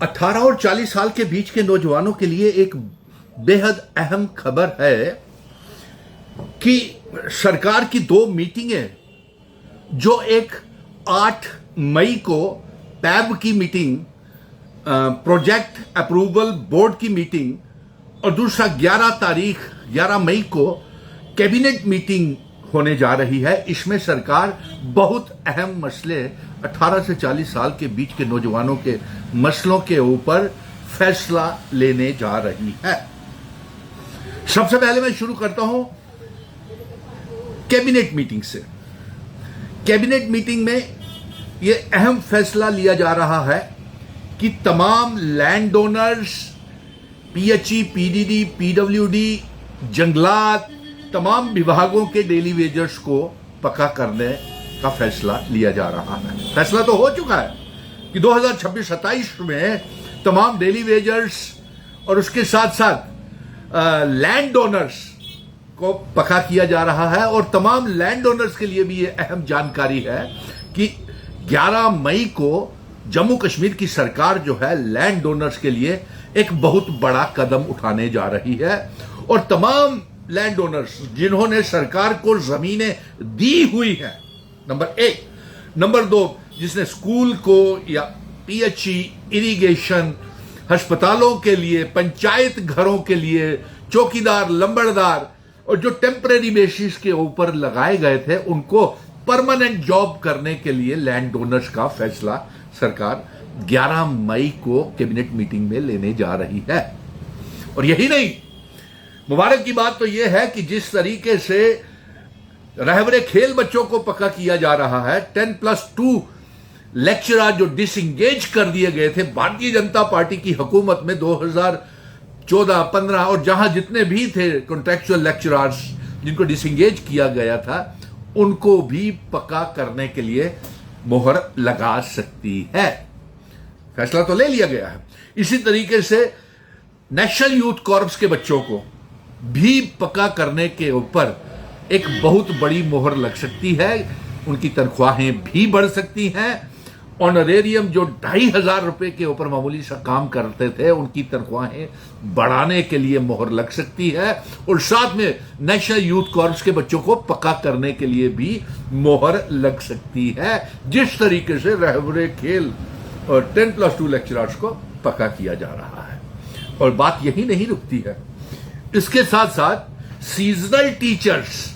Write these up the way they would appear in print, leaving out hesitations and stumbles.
18 और 40 साल के बीच के नौजवानों के लिए एक बेहद अहम खबर है कि सरकार की दो मीटिंगें, जो एक 8 मई को पैब की मीटिंग, प्रोजेक्ट अप्रूवल बोर्ड की मीटिंग, और दूसरा 11 मई को कैबिनेट मीटिंग होने जा रही है। इसमें सरकार बहुत अहम मसले 18 से 40 साल के बीच के नौजवानों के मसलों के ऊपर फैसला लेने जा रही है। सबसे पहले मैं शुरू करता हूं कैबिनेट मीटिंग से। कैबिनेट मीटिंग में यह अहम फैसला लिया जा रहा है कि तमाम land owners, PHE, PDD, PWD, जंगलात, तमाम विभागों के डेली वेजर्स को पक्का करने का फैसला लिया जा रहा है। फैसला तो हो चुका है कि 2026-27 में तमाम डेली वेजर्स और उसके साथ साथ लैंड ओनर्स को पक्का किया जा रहा है। और तमाम लैंड ओनर्स के लिए भी यह अहम जानकारी है कि 11 मई को जम्मू कश्मीर की सरकार जो है लैंड ओनर्स के लिए एक बहुत बड़ा कदम उठाने जा रही है। और तमाम लैंड ओनर्स जिन्होंने सरकार को जमीनें दी हुई हैं, नंबर 1, नंबर 2, जिसने स्कूल को या पीएचई, इरिगेशन, अस्पतालों के लिए, पंचायत घरों के लिए, चौकीदार, लंबड़दार और जो टेम्परेरी बेसिस के ऊपर लगाए गए थे, उनको परमानेंट जॉब करने के लिए लैंड ओनर्स का फैसला सरकार 11 मई को कैबिनेट मीटिंग में लेने जा रही है। और यही नहीं, मुबारक की बात तो यह है कि जिस तरीके से रहबरे खेल बच्चों को पक्का किया जा रहा है, 10+2 लेक्चरर जो डिसंगेज कर दिए गए थे भारतीय जनता पार्टी की हुकूमत में 2014-15 और जहां जितने भी थे कॉन्ट्रैक्चुअल लेक्चरर्स जिनको डिसंगेज किया गया था, उनको भी पक्का करने के लिए मोहर लगा सकती है। फैसला तो ले लिया गया है। इसी तरीके से नेशनल यूथ कॉर्प्स के बच्चों को भी पक्का करने के ऊपर एक बहुत बड़ी मोहर लग सकती है। उनकी तनख्वाहें भी बढ़ सकती हैं। ऑनरेरियम जो 2,500 रुपए के ऊपर मामूली सा काम करते थे, उनकी तनख्वाहें बढ़ाने के लिए मोहर लग सकती है। और साथ में नेशनल यूथ कॉर्प्स के बच्चों को पक्का करने के लिए भी मोहर लग सकती है, जिस तरीके से रहबरे खेल और 10+2 लेक्चरर्स को पक्का किया जा रहा है। और बात यही नहीं रुकती है, इसके साथ साथ सीजनल टीचर्स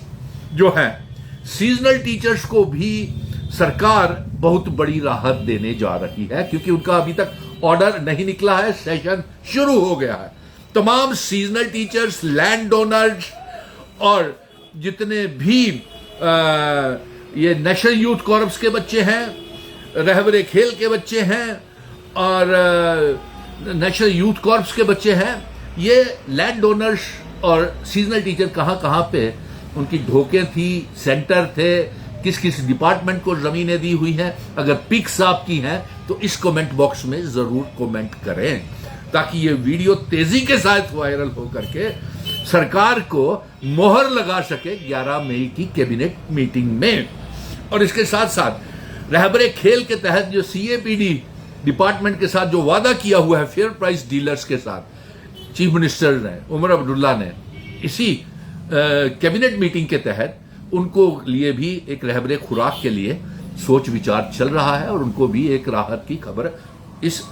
जो हैं, सीजनल टीचर्स को भी सरकार बहुत बड़ी राहत देने जा रही है, क्योंकि उनका अभी तक ऑर्डर नहीं निकला है, सेशन शुरू हो गया है। तमाम सीजनल टीचर्स, लैंड ओनर्स और जितने भी ये नेशनल यूथ कॉर्प्स के बच्चे हैं, रहबरे खेल के बच्चे हैं और नेशनल यूथ कॉर्प्स के बच्चे हैं, ये लैंड ओनर्स और सीजनल टीचर कहां पे उनकी ढोकें थी, सेंटर थे, किस किस डिपार्टमेंट को जमीनें दी हुई हैं, अगर पिक्स आपकी हैं तो इस कमेंट बॉक्स में जरूर कमेंट करें, ताकि ये वीडियो तेजी के साथ वायरल हो करके सरकार को मोहर लगा सके 11 मई की कैबिनेट मीटिंग में। और इसके साथ साथ रहबरे खेल के तहत जो CAPD डिपार्टमेंट के साथ जो वादा किया हुआ है फेयर प्राइस डीलर्स के साथ, चीफ मिनिस्टर ने, उमर अब्दुल्ला ने, इसी कैबिनेट मीटिंग के तहत उनको लिए भी एक रहबरे खुराक के लिए सोच विचार चल रहा है और उनको भी एक राहत की खबर इस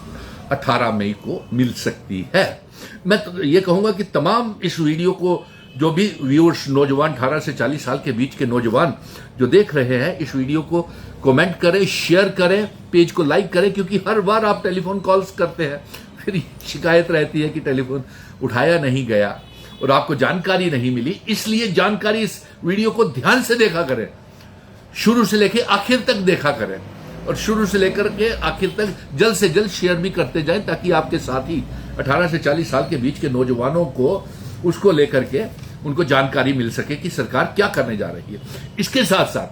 18 मई को मिल सकती है। मैं तो ये कहूंगा कि तमाम इस वीडियो को जो भी व्यूअर्स, नौजवान 18 से 40 साल के बीच के नौजवान जो देख रहे हैं, इस वीडियो को कमेंट करें, शेयर करें, पेज को लाइक करें, क्योंकि हर बार आप टेलीफोन कॉल्स करते हैं, फिर शिकायत रहती है कि टेलीफोन उठाया नहीं गया और आपको जानकारी नहीं मिली। इसलिए जानकारी इस वीडियो को ध्यान से देखा करें, शुरू से लेकर आखिर तक देखा करें और शुरू से लेकर के आखिर तक जल्द से जल्द शेयर भी करते जाएं, ताकि आपके साथी 18 से 40 साल के बीच के नौजवानों को उसको लेकर के उनको जानकारी मिल सके कि सरकार क्या करने जा रही है। इसके साथ साथ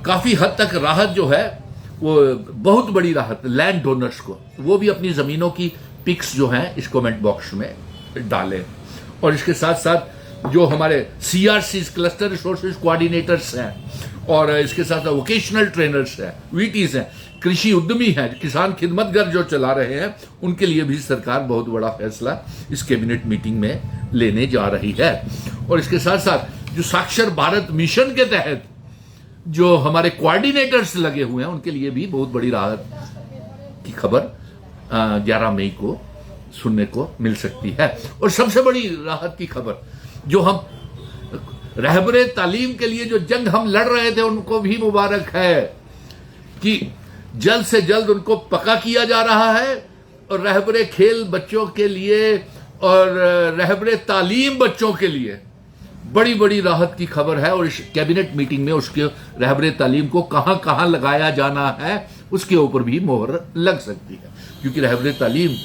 काफी हद तक राहत जो है वो बहुत बड़ी राहत लैंड ओनर्स को, वो भी अपनी जमीनों की पिक्स जो हैं इस कमेंट बॉक्स में डालें। और इसके साथ साथ जो हमारे CRC क्लस्टर रिसोर्सेज कोऑर्डिनेटर्स हैं और इसके साथ वोकेशनल ट्रेनर्स हैं, VTs हैं, कृषि उद्यमी हैं, किसान खिदमत घर जो चला रहे हैं, उनके लिए भी सरकार बहुत बड़ा फैसला इस कैबिनेट मीटिंग में लेने जा रही है। और इसके साथ साथ जो साक्षर भारत मिशन के तहत जो हमारे कोऑर्डिनेटर्स लगे हुए हैं, उनके लिए भी बहुत बड़ी राहत की खबर 11 मई को सुनने को मिल सकती है। और सबसे बड़ी राहत की खबर जो हम रहबरे तालीम के लिए जो जंग हम लड़ रहे थे, उनको भी मुबारक है कि जल्द से जल्द उनको पक्का किया जा रहा है। और रहबरे खेल बच्चों के लिए और रहबरे तालीम बच्चों के लिए बड़ी बड़ी राहत की खबर है। और इस कैबिनेट मीटिंग में उसके रहबरे तालीम को कहां कहां लगाया जाना है, उसके ऊपर भी मोहर लग सकती है। क्योंकि रहबरे तालीम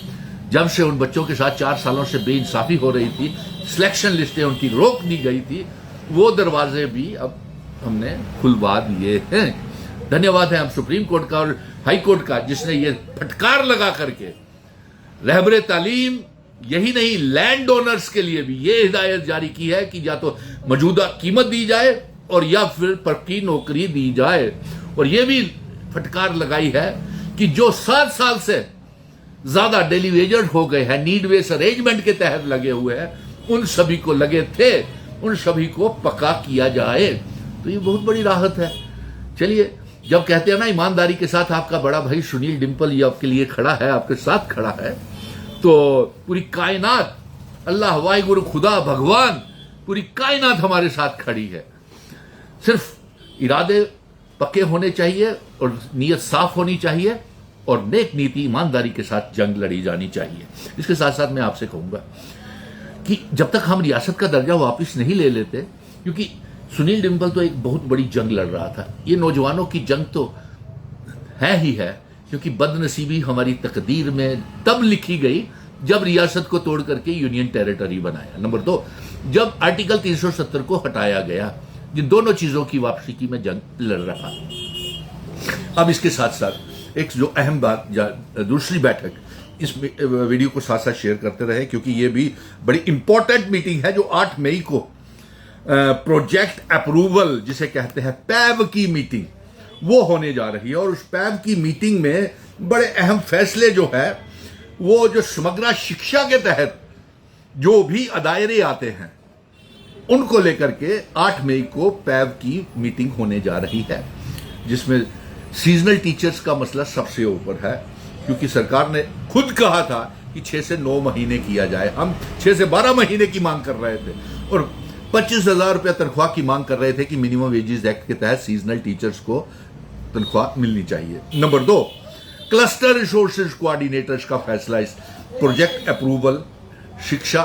जब से उन बच्चों के साथ 4 सालों से बेइंसाफी हो रही थी, सिलेक्शन लिस्टें उनकी रोक दी गई थी, वो दरवाजे भी अब हमने खुलवा दिए हैं। धन्यवाद है हम सुप्रीम कोर्ट का और हाई कोर्ट का, जिसने ये फटकार लगा करके रहबरे तालीम यही नहीं, लैंड ओनर्स के लिए भी ये हिदायत जारी की है कि या तो मौजूदा कीमत दी जाए और या फिर पक्की नौकरी दी जाए। और ये भी फटकार लगाई है कि जो 7 साल से ज्यादा डेली वेजर हो गए हैं, नीड बेस अरेंजमेंट के तहत लगे हुए हैं, उन सभी को लगे थे, उन सभी को पक्का किया जाए। तो ये बहुत बड़ी राहत है। चलिए, जब कहते हैं ना ईमानदारी के साथ आपका बड़ा भाई सुनील डिंपल ये आपके लिए खड़ा है, आपके साथ खड़ा है, तो पूरी कायनात, अल्लाह वाहिगुरु खुदा भगवान, पूरी कायनात हमारे साथ खड़ी है। सिर्फ इरादे पक्के होने चाहिए और नीयत साफ होनी चाहिए और नेक नीति ईमानदारी के साथ जंग लड़ी जानी चाहिए। इसके साथ साथ मैं आपसे कहूंगा कि जब तक हम रियासत का दर्जा वापस नहीं ले लेते, क्योंकि सुनील डिंपल तो एक बहुत बड़ी जंग लड़ रहा था, ये नौजवानों की जंग तो है ही है, क्योंकि बदनसीबी हमारी तकदीर में तब लिखी गई जब रियासत को तोड़ करके यूनियन टेरिटरी बनाया। नंबर 2, जब आर्टिकल 370 को हटाया गया, जिन दोनों चीजों की वापसी की मैं जंग लड़ रहा। अब इसके साथ साथ एक जो अहम बात, दूसरी बैठक, इस वीडियो को साथ साथ शेयर करते रहे, क्योंकि ये भी बड़ी इंपॉर्टेंट मीटिंग है जो 8 मई को प्रोजेक्ट अप्रूवल जिसे कहते हैं पैब की मीटिंग, वो होने जा रही है। और उस पैब की मीटिंग में बड़े अहम फैसले जो है, वो जो समग्र शिक्षा के तहत जो भी दायरे आते हैं, उनको लेकर के 8 मई को पैब की मीटिंग होने जा रही है, जिसमें सीजनल टीचर्स का मसला सबसे ऊपर है। क्योंकि सरकार ने खुद कहा था कि 6 से 9 महीने किया जाए, हम 6 से 12 महीने की मांग कर रहे थे और 25,000 रुपया तनख्वाह की मांग कर रहे थे कि मिनिमम वेजेस एक्ट के तहत सीजनल टीचर्स को तनख्वाह मिलनी चाहिए। नंबर 2, क्लस्टर रिसोर्सेज कोऑर्डिनेटर्स का फैसला इस प्रोजेक्ट अप्रूवल शिक्षा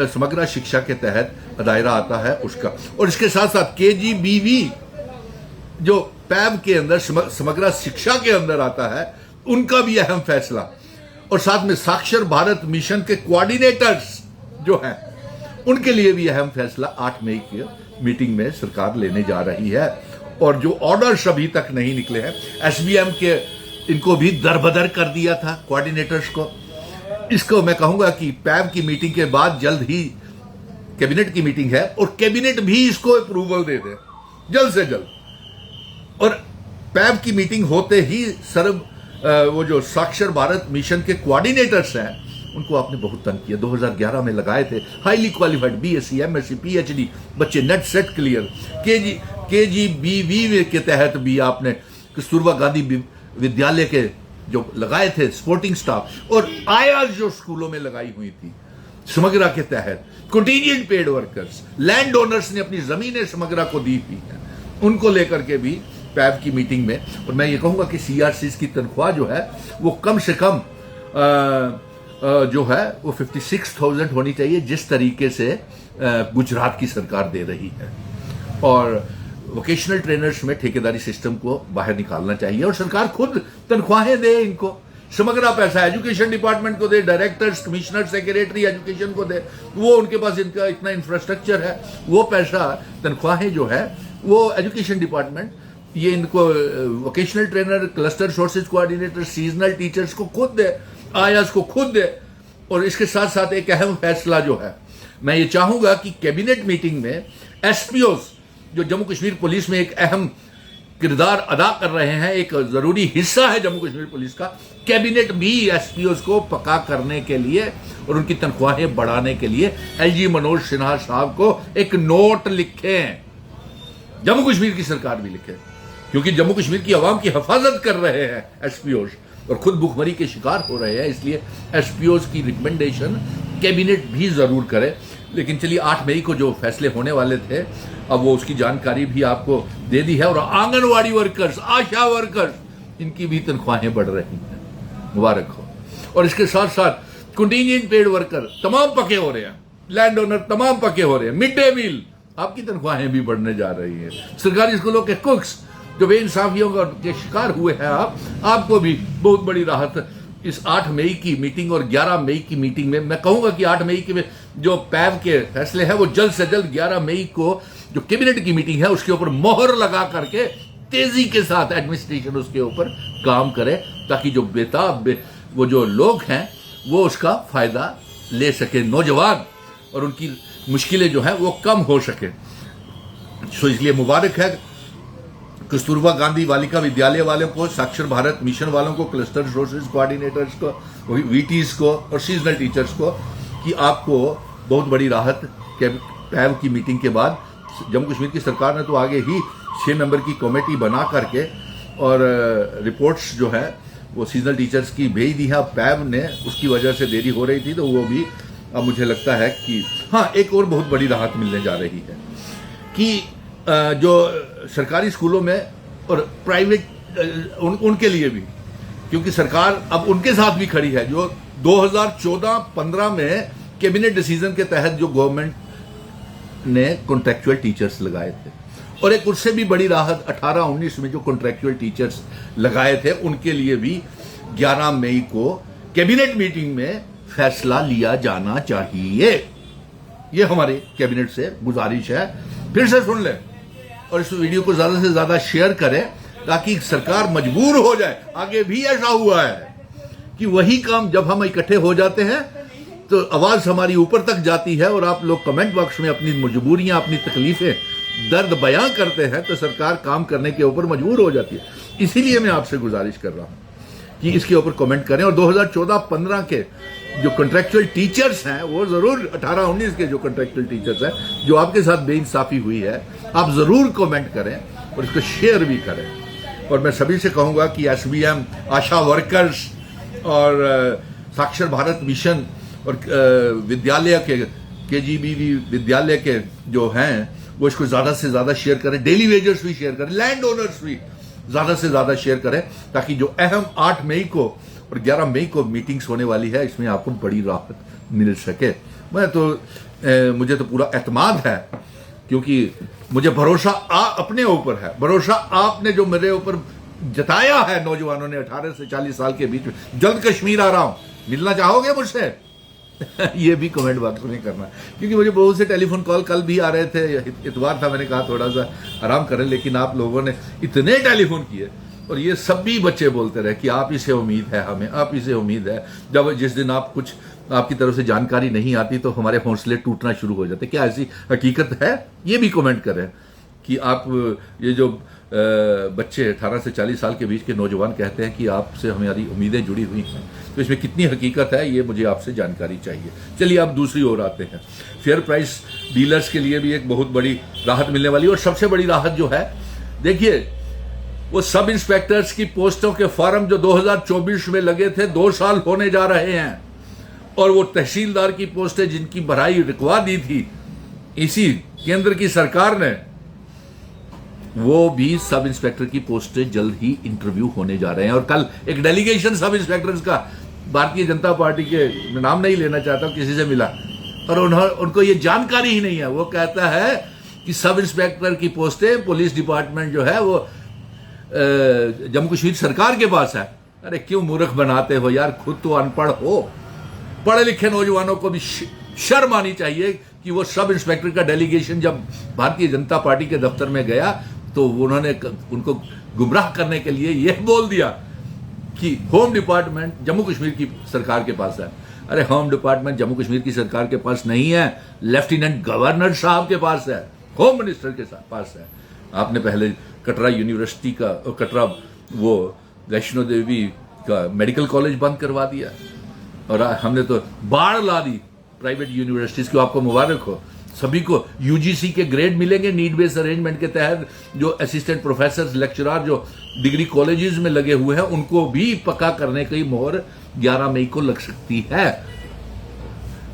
समग्र शिक्षा के तहत दायरा आता है उसका। और इसके साथ साथ KGBV जो पैब के अंदर समग्र शिक्षा के अंदर आता है, उनका भी अहम फैसला। और साथ में साक्षर भारत मिशन के कोऑर्डिनेटर्स जो हैं, उनके लिए भी अहम फैसला 8 मई की मीटिंग में सरकार लेने जा रही है। और जो ऑर्डर्स अभी तक नहीं निकले हैं, SBM के इनको भी दरबदर कर दिया था कोऑर्डिनेटर्स को। इसको मैं कहूंगा कि पैब की मीटिंग के बाद जल्द ही कैबिनेट की मीटिंग है और कैबिनेट भी इसको अप्रूवल दे दे जल्द से जल्द। और पैब की मीटिंग होते ही वो जो साक्षर भारत मिशन के कोऑर्डिनेटर्स हैं, उनको आपने बहुत तंग किया। 2011 में लगाए थे, highly qualified BSc MSc PhD बच्चे नेट सेट क्लियर। KGBV के तहत भी आपने कस्तूरबा गांधी विद्यालय के जो लगाए थे स्पोर्टिंग स्टाफ, और आयाज जो स्कूलों में लगाई हुई थी समग्रा के तहत, contingent paid workers, land owners ने अपनी जमीनें समग्रा को दी थी, उनको लेकर के भी पैब की मीटिंग में। और मैं ये कहूंगा कि CRCs की तनख्वाह जो है वो कम से कम जो है वो 56,000 होनी चाहिए, जिस तरीके से गुजरात की सरकार दे रही है। और वोकेशनल ट्रेनर्स में ठेकेदारी सिस्टम को बाहर निकालना चाहिए और सरकार खुद तनख्वाहें दे इनको, समग्र पैसा एजुकेशन डिपार्टमेंट को दे, डायरेक्टर्स, कमिश्नर, सेक्रेटरी एजुकेशन को दे, वो उनके पास इनका इतना इंफ्रास्ट्रक्चर है, वो पैसा तनख्वाहें जो है वो एजुकेशन डिपार्टमेंट ये इनको vocational trainer, cluster sources coordinator, seasonal teachers को खुद दे, आयास को खुद दे। और इसके साथ साथ एक अहम फैसला जो है, मैं ये चाहूंगा कि कैबिनेट मीटिंग में SPOs जो जम्मू कश्मीर पुलिस में एक अहम किरदार अदा कर रहे हैं, एक जरूरी हिस्सा है जम्मू कश्मीर पुलिस का। कैबिनेट भी एसपीओस को पक्का करने के लिए और उनकी तनख्वाहें बढ़ाने के लिए एलजी मनोज सिन्हा साहब को एक नोट लिखे, जम्मू कश्मीर की सरकार भी लिखे, क्योंकि जम्मू कश्मीर की आवाम की हिफाजत कर रहे हैं एसपीओस और खुद भुखमरी के शिकार हो रहे हैं, इसलिए एसपीओस की रिकमेंडेशन कैबिनेट भी जरूर करे। लेकिन चलिए 8 मई को जो फैसले होने वाले थे, अब वो उसकी जानकारी भी आपको दे दी है। और आंगनवाड़ी वर्कर्स, आशा वर्कर्स, इनकी भी तनख्वाहें बढ़ रही हैं, मुबारक हो। और इसके साथ साथ कंटीजेंट पेड वर्कर तमाम पके हो रहे हैं, लैंड ओनर तमाम पके हो रहे हैं, मिड डे मील आपकी तनख्वाहें भी बढ़ने जा रही हैं। सरकारी स्कूलों के कुक्स जो बेइंसाफियों के शिकार हुए हैं, आपको भी बहुत बड़ी राहत इस 8 मई की मीटिंग और 11 मई की मीटिंग में। मैं कहूंगा कि 8 मई के जो पैब के फैसले हैं वो जल्द से जल्द 11 मई को जो कैबिनेट की मीटिंग है उसके ऊपर मोहर लगा करके तेजी के साथ एडमिनिस्ट्रेशन उसके ऊपर काम करे, ताकि जो बेताब वो जो लोग हैं वो उसका फायदा ले सके, नौजवान, और उनकी मुश्किलें जो हैं वो कम हो सके। सो इसलिए मुबारक है कस्तूरबा गांधी बालिका विद्यालय वालों को, साक्षर भारत मिशन वालों को, क्लस्टर रिसोर्सेज कोऑर्डिनेटर्स को, वीटीज को और सीजनल टीचर्स को, कि आपको बहुत बड़ी राहत पैब की मीटिंग के बाद। जम्मू कश्मीर की सरकार ने तो आगे ही 6 मेंबर की कमेटी बना करके और रिपोर्ट्स जो है वो सीजनल टीचर्स की भेज दी है। अब पैब ने उसकी वजह से देरी हो रही थी, तो वो भी अब मुझे लगता है कि हाँ, एक और बहुत बड़ी राहत मिलने जा रही है कि जो सरकारी स्कूलों में और प्राइवेट उनके लिए भी, क्योंकि सरकार अब उनके साथ भी खड़ी है। जो 2014-15 में कैबिनेट डिसीजन के तहत जो गवर्नमेंट ने कॉन्ट्रैक्चुअल टीचर्स लगाए थे, और एक उससे भी बड़ी राहत 18-19 में जो कॉन्ट्रैक्चुअल टीचर्स लगाए थे, उनके लिए भी 11 मई को कैबिनेट मीटिंग में फैसला लिया जाना चाहिए। ये हमारे कैबिनेट से गुजारिश है, फिर से सुन लें और इस वीडियो को ज्यादा से ज्यादा शेयर करें, ताकि सरकार मजबूर हो जाए। आगे भी ऐसा हुआ है कि वही काम जब हम इकट्ठे हो जाते हैं तो आवाज हमारी ऊपर तक जाती है, और आप लोग कमेंट बॉक्स में अपनी मजबूरियां, अपनी तकलीफें, दर्द बयां करते हैं, तो सरकार काम करने के ऊपर मजबूर हो जाती है। इसीलिए मैं आपसे गुजारिश कर रहा हूं कि इसके ऊपर कमेंट करें। और 2014-15 के जो कॉन्ट्रैक्चुअल टीचर्स हैं वो जरूर, 18-19 के जो कॉन्ट्रैक्चुअल टीचर्स हैं जो आपके साथ बेइंसाफी हुई है, आप जरूर कमेंट करें और इसको शेयर भी करें। और मैं सभी से कहूंगा कि एसबीएम, आशा वर्कर्स और साक्षर भारत मिशन और विद्यालय के केजीबी विद्यालय के जो हैं वो इसको ज्यादा से ज्यादा शेयर करें। डेली वेजर्स भी शेयर करें, लैंड ओनर्स भी ज्यादा से ज्यादा शेयर करें, ताकि जो अहम 8 मई को और 11 मई को मीटिंग्स होने वाली है, इसमें आपको बड़ी राहत मिल सके। मुझे तो पूरा एतमाद है, क्योंकि मुझे भरोसा अपने ऊपर है, भरोसा आपने जो मेरे ऊपर जताया है, नौजवानों ने 18 से 40 साल के बीच में। जल्द कश्मीर आ रहा हूं, मिलना चाहोगे मुझसे? ये भी कमेंट बॉक्स में करना, क्योंकि मुझे बहुत से टेलीफोन कॉल कल भी आ रहे थे। इतवार था, मैंने कहा थोड़ा सा आराम करें, लेकिन आप लोगों ने इतने टेलीफोन किए और ये सभी बच्चे बोलते रहे कि आप ही से उम्मीद है हमें, आप ही से उम्मीद है। जब जिस दिन आपकी तरफ से जानकारी नहीं आती तो हमारे हौसले टूटना शुरू हो जाते। क्या ऐसी हकीकत है? ये भी कमेंट करें कि आप ये जो बच्चे 18 से 40 साल के बीच के नौजवान कहते हैं कि आपसे हमारी उम्मीदें जुड़ी हुई हैं, तो इसमें कितनी हकीकत है ये मुझे आपसे जानकारी चाहिए। चलिए अब दूसरी ओर आते हैं। फेयर प्राइस डीलर्स के लिए भी एक बहुत बड़ी राहत मिलने वाली है, और सबसे बड़ी राहत जो है, देखिए, वो सब इंस्पेक्टर्स की पोस्टों के फॉर्म जो 2024 में लगे थे 2 साल होने जा रहे हैं, और वो तहसीलदार की पोस्टें जिनकी भराई रुकवा दी थी इसी केंद्र की सरकार ने, वो भी सब इंस्पेक्टर की पोस्टें जल्द ही इंटरव्यू होने जा रहे हैं। और कल एक डेलीगेशन सब इंस्पेक्टर्स का भारतीय जनता पार्टी के, नाम नहीं लेना चाहता, किसी से मिला और उनको ये जानकारी ही नहीं है। वो कहता है कि सब इंस्पेक्टर की पोस्टें पुलिस डिपार्टमेंट जो है वो जम्मू कश्मीर सरकार के पास है। अरे क्यों मूर्ख बनाते हो यार, खुद तो अनपढ़ हो। पढ़े लिखे नौजवानों को भी शर्म आनी चाहिए कि वो सब इंस्पेक्टर का डेलीगेशन जब भारतीय जनता पार्टी के दफ्तर में गया तो उन्होंने उनको गुमराह करने के लिए यह बोल दिया कि होम डिपार्टमेंट जम्मू कश्मीर की सरकार के पास है। अरे होम डिपार्टमेंट जम्मू कश्मीर की सरकार के पास नहीं है, लेफ्टिनेंट गवर्नर साहब के पास है, होम मिनिस्टर के पास है। आपने पहले कटरा यूनिवर्सिटी का, कटरा वो वैष्णो देवी का मेडिकल कॉलेज बंद करवा दिया, और हमने तो बाढ़ ला दी प्राइवेट यूनिवर्सिटीज को। आपको मुबारक हो, सभी को यूजीसी के ग्रेड मिलेंगे नीड बेस्ड अरेंजमेंट के तहत। जो असिस्टेंट प्रोफेसर लेक्चरर जो डिग्री कॉलेजेस में लगे हुए हैं उनको भी पक्का करने की मोहर 11 मई को लग सकती है,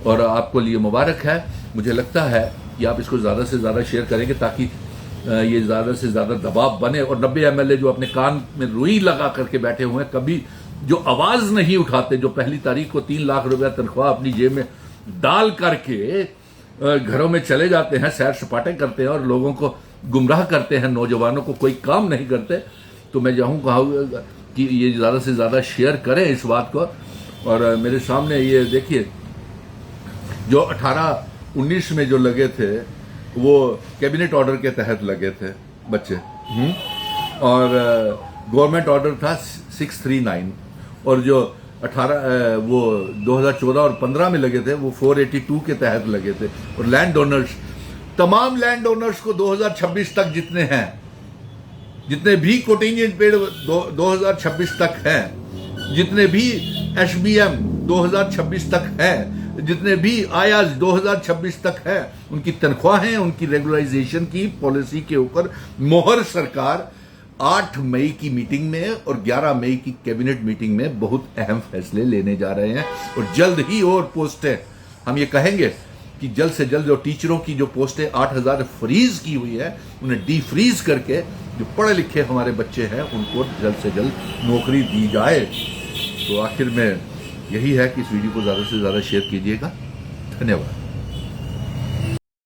और आपको लिए मुबारक है। मुझे लगता है कि आप इसको ज़्यादा से ज़्यादा शेयर करेंगे ताकि ये ज़्यादा से ज़्यादा दबाव बने, और 90 एमएलए जो अपने कान में रुई लगा करके बैठे हुए हैं, कभी जो आवाज़ नहीं उठाते, जो पहली तारीख को 3 लाख रुपया तनख्वाह अपनी जेब में डाल करके घरों में चले जाते हैं, सैर सपाटे करते हैं और लोगों को गुमराह करते हैं, नौजवानों को कोई काम नहीं करते। तो मैं कहूँगा कि ये ज़्यादा से ज़्यादा शेयर करें इस बात को। और मेरे सामने ये देखिए, जो 18-19 में जो लगे थे वो कैबिनेट ऑर्डर के तहत लगे थे बच्चे, और गवर्नमेंट ऑर्डर था 639, और जो 2014 और 15 में लगे थे वो 482 के तहत लगे थे। और लैंड ओनर्स, तमाम लैंड ओनर्स को 2026 तक जितने हैं, जितने भी कोटिंजेंट पेड़ 2026 तक हैं, जितने भी एसबीएम 2026 तक हैं, जितने भी आयाज 2026 तक है, उनकी तनख्वाहें, उनकी रेगुलराइजेशन की पॉलिसी के ऊपर मोहर सरकार 8 मई की मीटिंग में और 11 मई की कैबिनेट मीटिंग में बहुत अहम फैसले लेने जा रहे हैं। और जल्द ही और पोस्टें, हम ये कहेंगे कि जल्द से जल्द जो टीचरों की जो पोस्टें 8000 फ्रीज की हुई है, उन्हें डीफ्रीज करके जो पढ़े लिखे हमारे बच्चे हैं उनको जल्द से जल्द नौकरी दी जाए। तो आखिर में यही है कि इस वीडियो को ज़्यादा से ज़्यादा शेयर कीजिएगा। धन्यवाद।